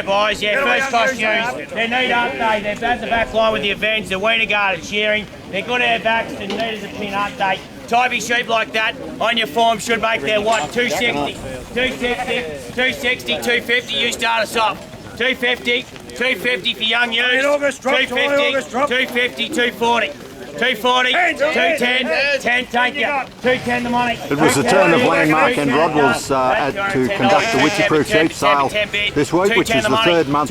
go, boys. Yeah, first class ewes. They're neat, aren't they? They've had the back line with the events, the weeder guarded shearing. They're good at backs and neat as a pin, aren't they? Typey sheep like that on your form should make their what? 260, 260, 260, 250. You start us off. 250, 250 for young ewes. 250, 250, 240. 240, 210, 10, take you. 210 the money. It was the turn of Landmark and Rodwell's to conduct the Wycheproof sheep sale this week, which is the third week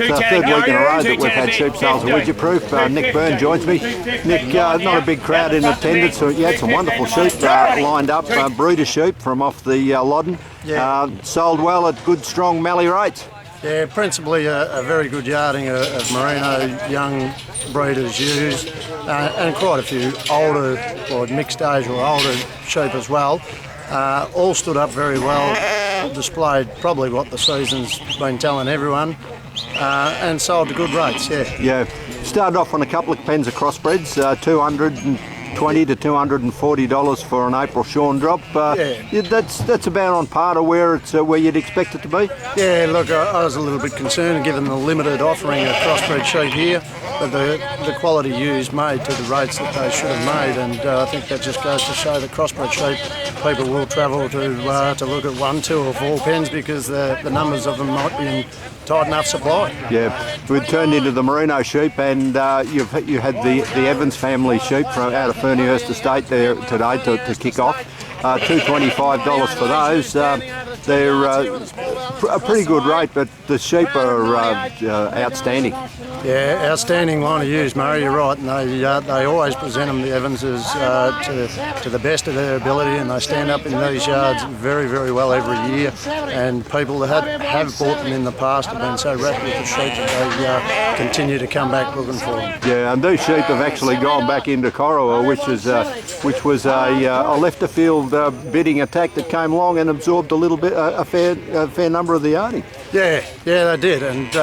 in a row that we've had sheep sales at Wycheproof. Nick Byrne joins me. Nick, not a big crowd in attendance, so you had some wonderful sheep lined up, breeder sheep from off the Loddon. Sold well at good, strong Mallee rates. Yeah, principally a very good yarding of Merino, young breeders ewes, and quite a few older or mixed age or older sheep as well. All stood up very well, displayed probably what the season's been telling everyone, and sold at good rates, Yeah, started off on a couple of pens of crossbreds, $220 to $240 for an April Shorn drop. That's about on par to where it's where you'd expect it to be. Yeah, look, I was a little bit concerned given the limited offering of crossbred sheep here, but the quality ewes made to the rates that they should have made, and I think that just goes to show that crossbred sheep people will travel to look at 1, 2 or 4 pens because the numbers of them might be in tight enough supply. Yeah, we've turned into the Merino sheep, and you had the Evans family sheep from out of Fernihurst Estate there today to kick off. $225 for those. They're a pretty good rate, but the sheep are outstanding. Yeah, outstanding line of ewes, Murray, you're right, and they always present them, the Evanses, to the best of their ability, and they stand up in these yards very, very well every year, and people that have bought them in the past have been so wrapped with the sheep that they continue to come back looking for them. Yeah, and these sheep have actually gone back into Corowa, which was a left-of-field bidding attack that came along and absorbed a fair number of the yarding. Yeah, they did, and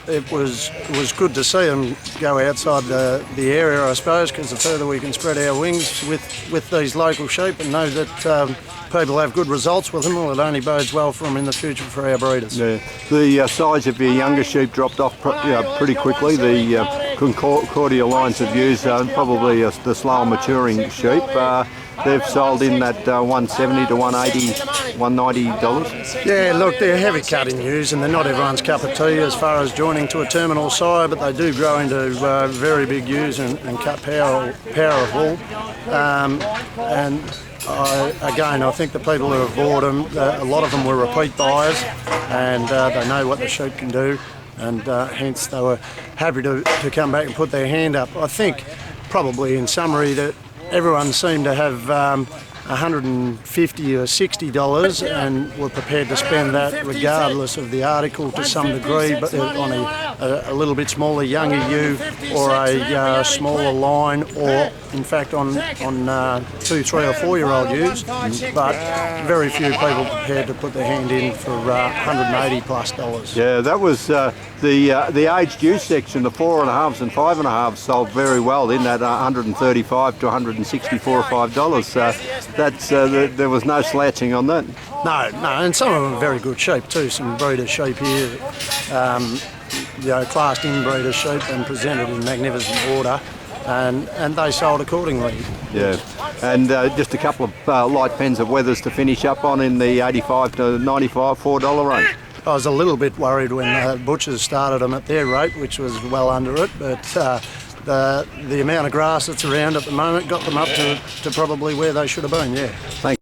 it was good to see them go outside the area, I suppose, because the further we can spread our wings with these local sheep and know that people have good results with them, well, it only bodes well for them in the future for our breeders. Yeah, the size of your younger sheep dropped off pretty quickly. The Concordia lines of ewes probably the slower maturing sheep. They've sold in that $170 to $180, $190. Yeah, look, they're heavy cutting ewes, and they're not everyone's cup of tea as far as joining to a terminal sire, but they do grow into very big ewes and cut power of wool. And I think the people who have bought them, a lot of them were repeat buyers, and they know what the sheep can do, and hence they were happy to come back and put their hand up. I think probably in summary that everyone seemed to have $150 or $60 and were prepared to spend that regardless of the article to some degree, but on a little bit smaller younger ewe or a smaller line, or in fact on 2, 3 or 4 year old ewes, but very few people prepared to put their hand in for $180+. Yeah, that was the aged ewe section. The 4.5s and 5.5s sold very well in that $135 to $164 or $5. There was no slouching on that. No, and some of them are very good sheep too. Some breeder sheep here, classed in breeder sheep and presented in magnificent order, and they sold accordingly. Yeah, and just a couple of light pens of Weathers to finish up on in the $85 to $95, $4 range. I was a little bit worried when the butchers started them at their rate, which was well under it, but the amount of grass that's around at the moment got them up to probably where they should have been, yeah. Thanks.